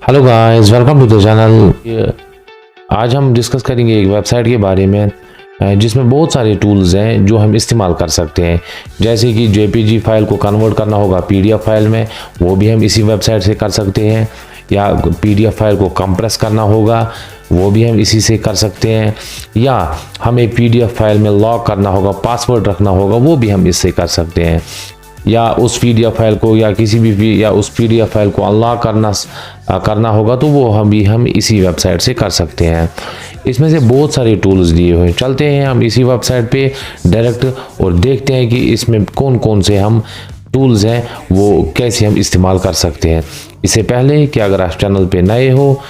Hello guys, welcome to the channel. आज हम discuss करेंगे एक वेबसाइट के बारे में जिसमें बहुत सारे टूल्स हैं जो हम इस्तेमाल कर सकते हैं। जैसे कि जेपीजी फाइल को कन्वर्ट करना होगा पीडीएफ फाइल में, वो भी हम इसी वेबसाइट से कर सकते हैं। या पीडीएफ फाइल को कंप्रेस करना होगा, वो भी हम इसी से कर सकते हैं। या हमें पीडीएफ फाइल में लॉक करना होगा, पासवर्ड रखना होगा, वो भी हम इससे कर सकते हैं। या उस पीडीएफ फाइल को या किसी भी या उस पीडीएफ फाइल को अनलॉक करना होगा, तो वो हम इसी वेबसाइट से कर सकते हैं। इसमें से बहुत सारे टूल्स दिए हुए हैं। चलते हैं हम इसी वेबसाइट पे डायरेक्ट और देखते हैं कि इसमें कौन कौन से हम टूल्स हैं वो कैसे हम इस्तेमाल कर सकते हैं। इससे पहले कि अगर आप चैनल पे नए हो,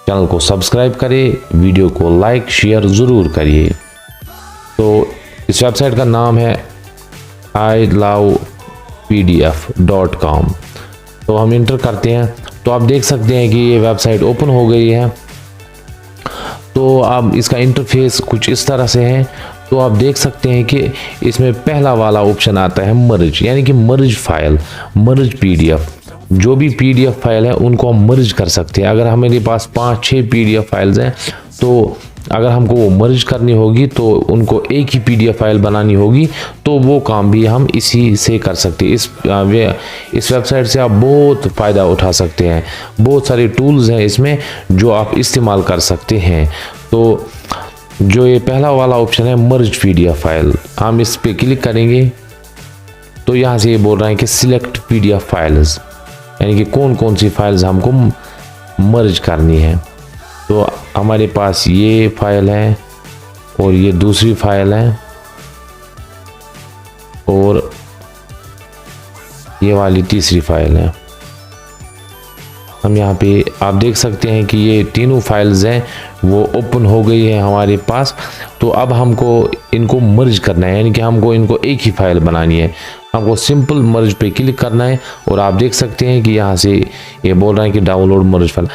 चैनल को सब्सक्राइब करें, वीडियो को लाइक शेयर ज़रूर करिए। तो इस वेबसाइट का नाम है ilovepdf.com। तो हम इंटर करते हैं तो आप देख सकते हैं कि ये वेबसाइट ओपन हो गई है। तो अब इसका इंटरफेस कुछ इस तरह से है। तो आप देख सकते हैं कि इसमें पहला वाला ऑप्शन आता है मर्ज, यानी कि मर्ज फाइल, मर्ज पीडीएफ। जो भी पीडीएफ फाइल है उनको हम मर्ज कर सकते हैं। अगर हमारे पास 5-6 पीडीएफ फाइल्स हैं तो अगर हमको वो मर्ज करनी होगी तो उनको एक ही पीडीएफ फाइल बनानी होगी, तो वो काम भी हम इसी से कर सकते हैं। इस वेबसाइट से आप बहुत फ़ायदा उठा सकते हैं। बहुत सारे टूल्स हैं इसमें जो आप इस्तेमाल कर सकते हैं। तो जो ये पहला वाला ऑप्शन है मर्ज पीडीएफ फाइल, हम इस पे क्लिक करेंगे तो यहाँ से ये बोल रहा है कि सिलेक्ट पीडीएफ फाइल्स, यानी कि कौन कौन सी फाइल्स हमको मर्ज करनी है। तो हमारे पास ये फाइल है और ये दूसरी फाइल है और ये वाली तीसरी फाइल है। हम यहाँ पे आप देख सकते हैं कि ये तीनों फाइल्स हैं वो ओपन हो गई है हमारे पास। तो अब हमको इनको मर्ज करना है, यानी कि हमको इनको एक ही फाइल बनानी है। हमको सिंपल मर्ज पे क्लिक करना है और आप देख सकते हैं कि यहाँ से ये बोल रहा है कि download merge file.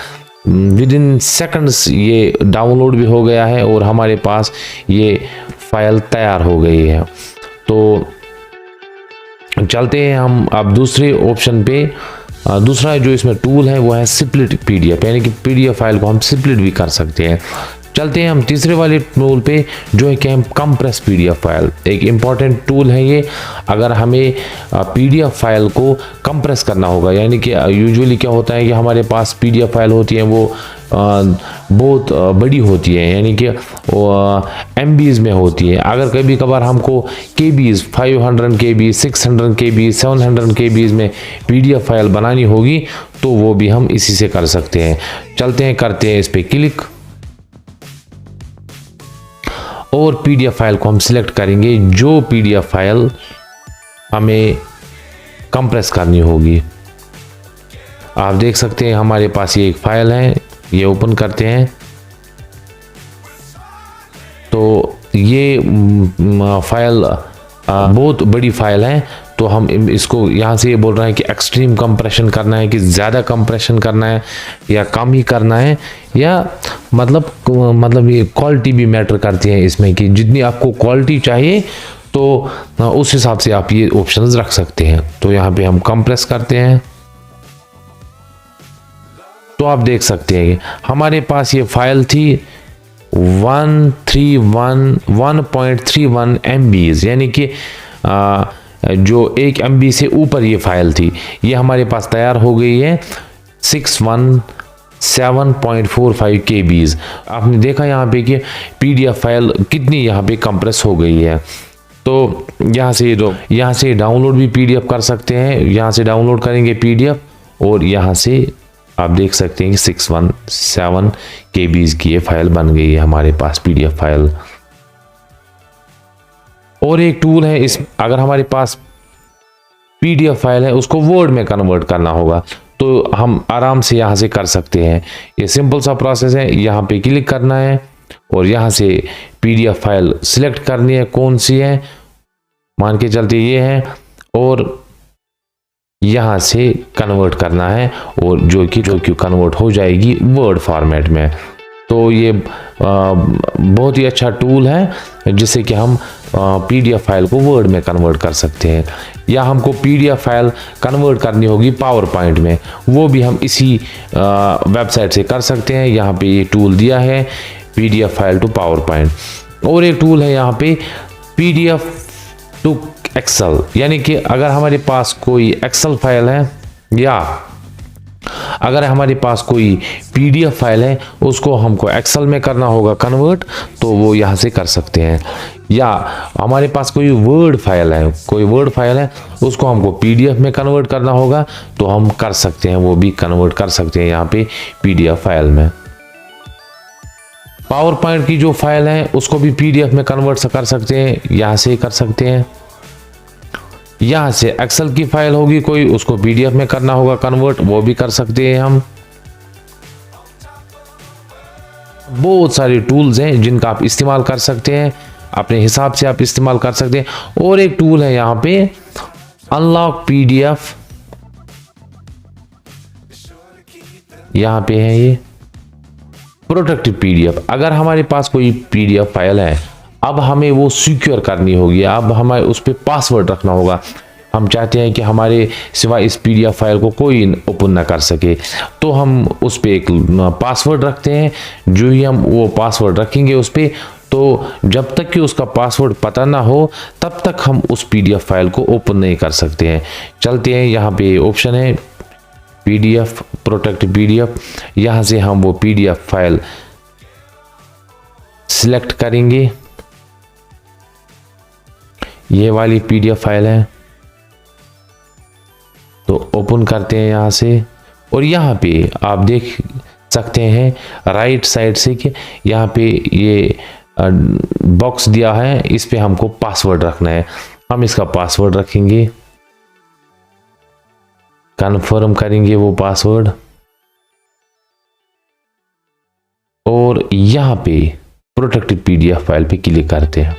With in seconds ये डाउनलोड भी हो गया है और हमारे पास ये फाइल तैयार हो गई है। तो चलते हैं हम अब दूसरे ऑप्शन पे। दूसरा जो इसमें टूल है वो है स्प्लिट पीडीएफ, यानी कि पीडीएफ फाइल को हम स्प्लिट भी कर सकते हैं। चलते हैं हम तीसरे वाले टूल पे जो है कि हम कंप्रेस पीडीएफ फाइल। एक इम्पॉर्टेंट टूल है ये। अगर हमें पीडीएफ फाइल को कंप्रेस करना होगा, यानी कि यूजुअली क्या होता है कि हमारे पास पीडीएफ फाइल होती है वो बहुत बड़ी होती है, यानी कि एमबीज में होती है। अगर कभी कभार हमको केबीज 500 केबी 600 केबी 700 केबीज में पीडीएफ फाइल बनानी होगी, तो वो भी हम इसी से कर सकते हैं। चलते हैं, करते हैं इस पर क्लिक और पीडीएफ फाइल को हम सिलेक्ट करेंगे जो पीडीएफ फाइल हमें कंप्रेस करनी होगी। आप देख सकते हैं हमारे पास ये एक फाइल है, ये ओपन करते हैं तो ये फाइल बहुत बड़ी फाइल है। तो हम इसको यहाँ से ये बोल रहा है कि एक्सट्रीम कंप्रेशन करना है, कि ज़्यादा कंप्रेशन करना है या कम ही करना है, या मतलब ये क्वालिटी भी मैटर करती है इसमें, कि जितनी आपको क्वालिटी चाहिए तो उस हिसाब से आप ये ऑप्शंस रख सकते हैं। तो यहाँ पे हम कंप्रेस करते हैं तो आप देख सकते हैं हमारे पास ये फाइल थी 1.31 MBs, यानी कि जो 1 MB से ऊपर ये फाइल थी, ये हमारे पास तैयार हो गई है 617.45 KBs। आपने देखा यहाँ पे कि पीडीएफ फाइल कितनी यहाँ पे कंप्रेस हो गई है। तो यहाँ से डाउनलोड भी पीडीएफ कर सकते हैं। यहाँ से डाउनलोड करेंगे पीडीएफ और यहाँ से आप देख सकते हैं कि 617 KBs की ये फाइल बन गई है हमारे पास पीडीएफ फाइल। और एक टूल है इस, अगर हमारे पास पीडीएफ फाइल है उसको वर्ड में कन्वर्ट करना होगा तो हम आराम से यहाँ से कर सकते हैं। ये सिंपल सा प्रोसेस है। यहाँ पे क्लिक करना है और यहाँ से पीडीएफ फाइल सिलेक्ट करनी है कौन सी है, मान के चलते ये है, और यहाँ से कन्वर्ट करना है और जो कि कन्वर्ट हो जाएगी वर्ड फॉर्मेट में। तो ये बहुत ही अच्छा टूल है जिससे कि हम पीडीएफ फाइल को वर्ड में कन्वर्ट कर सकते हैं, या हमको पीडीएफ फाइल कन्वर्ट करनी होगी पावर पॉइंट में, वो भी हम इसी वेबसाइट से कर सकते हैं। यहाँ पे ये टूल दिया है PDF file to PowerPoint. और एक टूल है यहाँ पे पीडीएफ टू एक्सेल, यानी कि अगर हमारे पास कोई एक्सेल फाइल है या अगर हमारे पास कोई पीडीएफ फाइल है उसको हमको एक्सेल में करना होगा कन्वर्ट, तो वो यहाँ से कर सकते हैं। या हमारे पास कोई वर्ड फाइल है उसको हमको पीडीएफ में कन्वर्ट करना होगा तो हम कर सकते हैं, वो भी कन्वर्ट कर सकते हैं यहाँ पे पीडीएफ फाइल में। पावर पॉइंट की जो फाइल है उसको भी पीडीएफ में कन्वर्ट कर सकते हैं, यहाँ से कर सकते हैं। यहाँ से एक्सेल की फाइल होगी कोई, उसको पीडीएफ में करना होगा कन्वर्ट, वो भी कर सकते हैं हम। बहुत सारे टूल्स हैं जिनका आप इस्तेमाल कर सकते हैं, अपने हिसाब से आप इस्तेमाल कर सकते हैं। और एक टूल है यहाँ पे अनलॉक पीडीएफ, यहाँ पे है ये प्रोटेक्टेड पीडीएफ। अगर हमारे पास कोई पीडीएफ फाइल है, अब हमें वो सिक्योर करनी होगी, अब हमें उस पर पासवर्ड रखना होगा। हम चाहते हैं कि हमारे सिवाय इस पीडीएफ फाइल को कोई ओपन ना कर सके, तो हम उस पर एक पासवर्ड रखते हैं। जो ही हम वो पासवर्ड रखेंगे उस पर, तो जब तक कि उसका पासवर्ड पता ना हो तब तक हम उस पीडीएफ फाइल को ओपन नहीं कर सकते हैं। चलते हैं, यहाँ पे ऑप्शन है पीडीएफ प्रोटेक्ट पीडीएफ, यहाँ से हम वो पीडीएफ फाइल सिलेक्ट करेंगे। ये वाली पीडीएफ फाइल है तो ओपन करते हैं यहाँ से। और यहाँ पे आप देख सकते हैं राइट साइड से कि यहाँ पे ये बॉक्स दिया है, इस पे हमको पासवर्ड रखना है। हम इसका पासवर्ड रखेंगे, कन्फर्म करेंगे वो पासवर्ड, और यहाँ पे प्रोटेक्टेड पीडीएफ फाइल पे क्लिक करते हैं।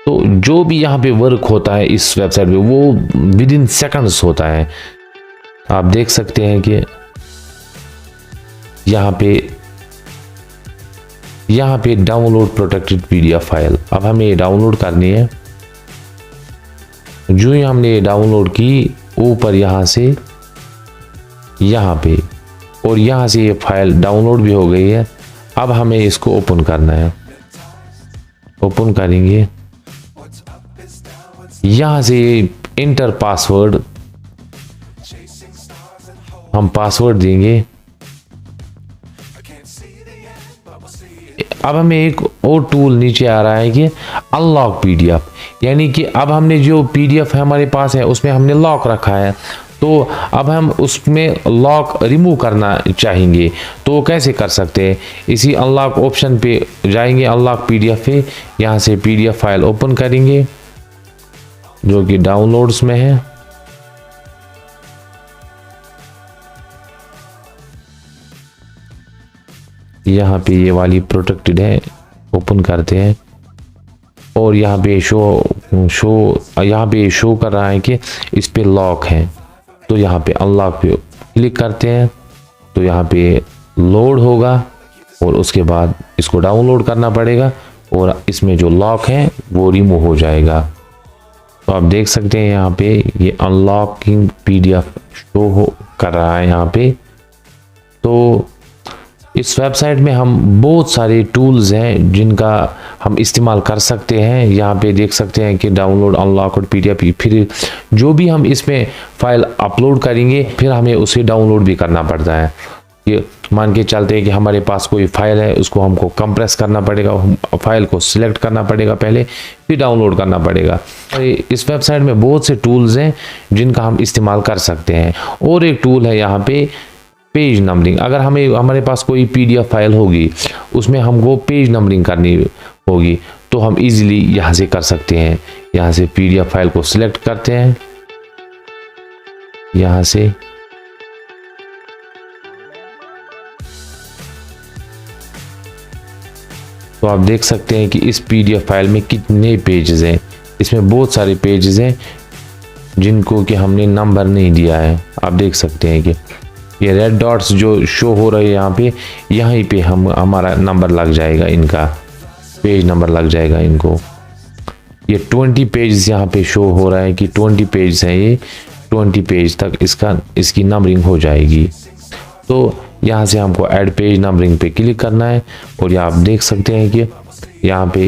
तो जो भी यहाँ पे वर्क होता है इस वेबसाइट पे वो विद इन सेकंड्स होता है। आप देख सकते हैं कि यहाँ पे डाउनलोड प्रोटेक्टेड पीडीएफ फाइल, अब हमें ये डाउनलोड करनी है। जो ही हमने ये डाउनलोड की, ऊपर यहाँ से यहाँ पे, और यहाँ से ये फाइल डाउनलोड भी हो गई है। अब हमें इसको ओपन करना है, ओपन करेंगे। यहाँ से इंटर पासवर्ड, हम पासवर्ड देंगे। अब हमें एक और टूल नीचे आ रहा है कि अनलॉक पीडीएफ, यानी कि अब हमने जो पीडीएफ हमारे पास है उसमें हमने लॉक रखा है, तो अब हम उसमें लॉक रिमूव करना चाहेंगे, तो कैसे कर सकते हैं? इसी अनलॉक ऑप्शन पे जाएंगे, अनलॉक पीडीएफ पे, यहाँ से पीडीएफ फाइल ओपन करेंगे जो कि डाउनलोड्स में है। यहाँ पे ये वाली प्रोटेक्टेड है, ओपन करते हैं। और यहाँ पे यहाँ पे शो कर रहा है कि इस पे लॉक है, तो यहाँ पे अनलॉक पे क्लिक करते हैं तो यहाँ पे लोड होगा, और उसके बाद इसको डाउनलोड करना पड़ेगा और इसमें जो लॉक है वो रिमूव हो जाएगा। तो आप देख सकते हैं यहाँ पे ये अनलॉकिंग पीडीएफ शो कर रहा है यहाँ पे। तो इस वेबसाइट में हम बहुत सारे टूल्स हैं जिनका हम इस्तेमाल कर सकते हैं। यहाँ पे देख सकते हैं कि डाउनलोड अनलॉक पीडीएफ, फिर जो भी हम इसमें फाइल अपलोड करेंगे फिर हमें उसे डाउनलोड भी करना पड़ता है। ये मान के चलते हैं कि हमारे पास कोई फाइल है, उसको हमको कंप्रेस करना पड़ेगा, फाइल को सिलेक्ट करना पड़ेगा पहले, फिर डाउनलोड करना पड़ेगा। इस वेबसाइट में बहुत से टूल्स हैं जिनका हम इस्तेमाल कर सकते हैं। और एक टूल है यहाँ पे पेज नंबरिंग। अगर हमारे पास कोई पीडीएफ फाइल होगी उसमें हमको पेज नंबरिंग करनी होगी तो हम इजीली यहाँ से कर सकते हैं। यहाँ से पीडीएफ फाइल को सिलेक्ट करते हैं, यहाँ से तो आप देख सकते हैं कि इस पीडीएफ फाइल में कितने पेजेस हैं। इसमें बहुत सारे पेजेस हैं जिनको कि हमने नंबर नहीं दिया है। आप देख सकते हैं कि ये रेड डॉट्स जो शो हो रहे हैं यहाँ पे, यहीं पे हमारा नंबर लग जाएगा, इनका पेज नंबर लग जाएगा इनको। ये 20 पेज यहाँ पे शो हो रहा है कि 20 पेज है, ये 20 पेज तक इसकी नंबरिंग हो जाएगी। तो यहाँ से हमको ऐड पेज नंबरिंग पे क्लिक करना है और ये आप देख सकते हैं कि यहाँ पे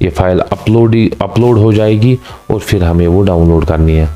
ये फाइल अपलोड हो जाएगी और फिर हमें वो डाउनलोड करनी है।